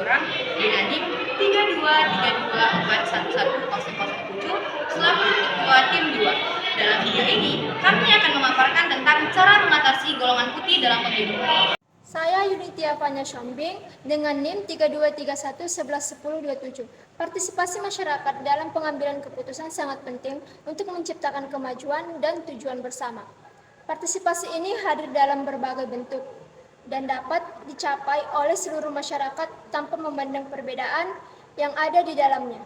orang dengan NIM 32324110007 selaku Ketua Tim 2. Dalam video ini, kami akan memaparkan tentang cara mengatasi golongan putih dalam pemilu. Saya Yunitia Fanya Shombing dengan NIM 3231111027. Partisipasi masyarakat dalam pengambilan keputusan sangat penting untuk menciptakan kemajuan dan tujuan bersama. Partisipasi ini hadir dalam berbagai bentuk dan dapat dicapai oleh seluruh masyarakat tanpa memandang perbedaan yang ada di dalamnya.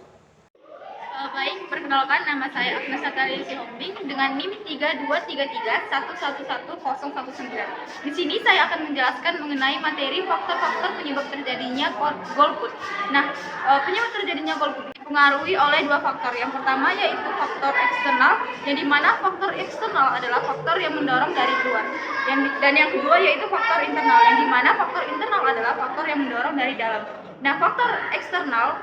Baik, perkenalkan nama saya Agnes Natalia Shombing dengan NIM 32331111019. Di sini saya akan menjelaskan mengenai materi faktor-faktor penyebab terjadinya golput. Nah, penyebab terjadinya golput dipengaruhi oleh dua faktor. Yang pertama yaitu faktor eksternal, yang dimana faktor eksternal adalah faktor yang mendorong dari luar. Dan yang kedua yaitu faktor internal, yang dimana faktor internal adalah faktor yang mendorong dari dalam. Nah, faktor eksternal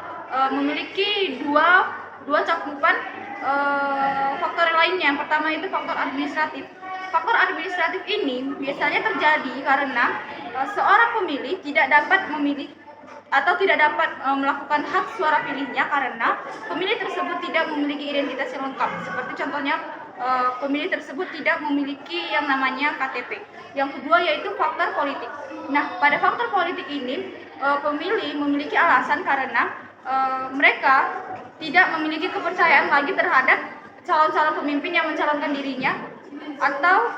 memiliki dua cakupan faktor lainnya. Yang pertama itu faktor administratif. Faktor administratif ini biasanya terjadi karena seorang pemilih tidak dapat memilih atau tidak dapat melakukan hak suara pilihnya karena pemilih tersebut tidak memiliki identitas yang lengkap. Seperti contohnya pemilih tersebut tidak memiliki yang namanya KTP. Yang kedua yaitu faktor politik. Nah, pada faktor politik ini pemilih memiliki alasan karena mereka tidak memiliki kepercayaan lagi terhadap calon-calon pemimpin yang mencalonkan dirinya, atau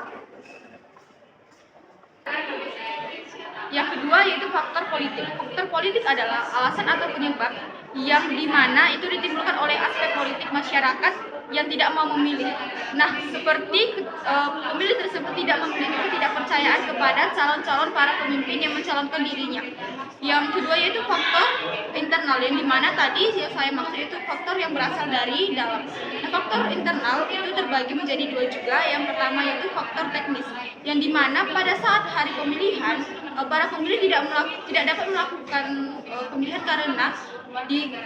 yang kedua yaitu faktor politik. Faktor politik adalah alasan atau penyebab yang dimana itu ditimbulkan oleh aspek politik masyarakat yang tidak mau memilih. Nah, seperti pemilih tersebut tidak memiliki ketidakpercayaan kepada calon-calon para pemimpin yang mencalonkan dirinya. Yang kedua yaitu faktor internal, yang dimana tadi yang saya maksud itu faktor yang berasal dari dalam. Nah, faktor internal itu terbagi menjadi dua juga. Yang pertama yaitu faktor teknis, yang dimana pada saat hari pemilihan para pemilih tidak dapat melakukan pemilihan karena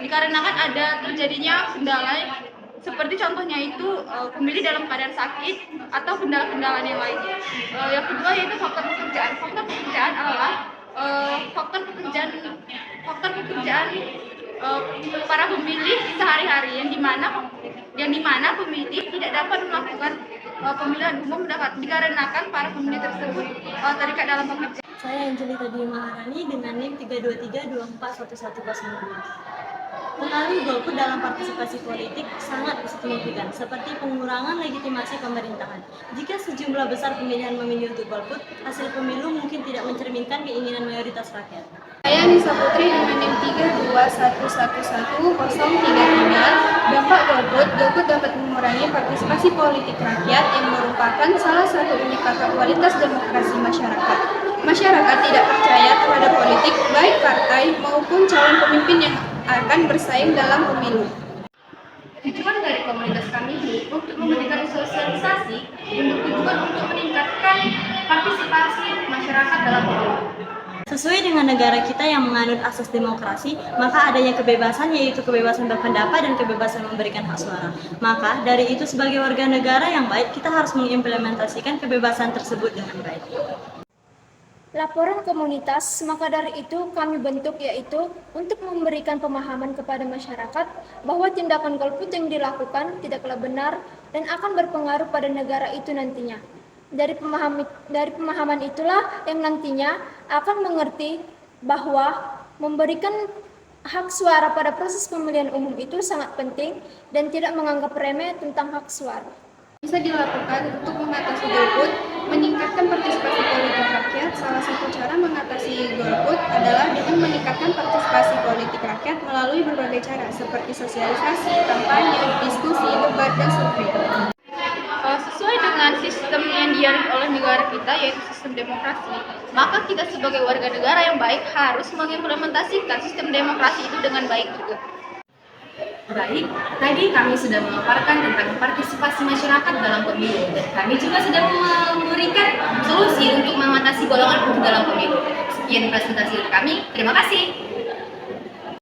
dikarenakan ada terjadinya kendala, seperti contohnya itu pemilih dalam keadaan sakit atau kendala-kendala yang lainnya. Yang kedua yaitu faktor pekerjaan. Faktor pekerjaan adalah faktor pekerjaan para pemilih sehari-hari, yang dimana pemilih tidak dapat melakukan pemilihan umum dikarenakan para pemilih tersebut terikat dalam pekerjaan. Saya Angelita Dwi Maharani dengan NIM 323241112. Pengaruh golput dalam partisipasi politik sangat signifikan, seperti pengurangan legitimasi pemerintahan. Jika sejumlah besar pemilihan memilih untuk golput, hasil pemilu mungkin tidak mencerminkan keinginan mayoritas rakyat. Saya Nisa Putri dengan NIM 321111033. Dampak golput dapat mengurangi partisipasi politik rakyat yang merupakan salah satu indikator kualitas demokrasi masyarakat. Masyarakat tidak percaya terhadap politik, baik partai maupun calon pemimpin yang akan bersaing dalam pemilu. Tujuan dari komunitas kami ini untuk memberikan sosialisasi yang bertujuan untuk meningkatkan partisipasi masyarakat dalam pemilu. Sesuai dengan negara kita yang menganut asas demokrasi, maka adanya kebebasan, yaitu kebebasan berpendapat dan kebebasan memberikan hak suara. Maka dari itu sebagai warga negara yang baik, kita harus mengimplementasikan kebebasan tersebut dengan baik. Laporan komunitas, maka dari itu kami bentuk yaitu untuk memberikan pemahaman kepada masyarakat bahwa tindakan golput yang dilakukan tidaklah benar dan akan berpengaruh pada negara itu nantinya. Dari pemahaman itulah yang nantinya akan mengerti bahwa memberikan hak suara pada proses pemilihan umum itu sangat penting dan tidak menganggap remeh tentang hak suara. Bisa dilakukan untuk mengatasi golput, meningkatkan partisipasi politik rakyat. Salah satu cara mengatasi golput adalah dengan meningkatkan partisipasi politik rakyat melalui berbagai cara seperti sosialisasi, kampanye, diskusi, debat, dan survei. Sesuai dengan sistem yang dianut oleh negara kita, yaitu sistem demokrasi, maka kita sebagai warga negara yang baik harus mengimplementasikan sistem demokrasi itu dengan baik juga. Baik, tadi kami sudah memaparkan tentang partisipasi masyarakat dalam pemilu, dan kami juga sudah memberikan solusi untuk mengatasi golongan putih dalam pemilu. Sekian presentasi dari kami, terima kasih.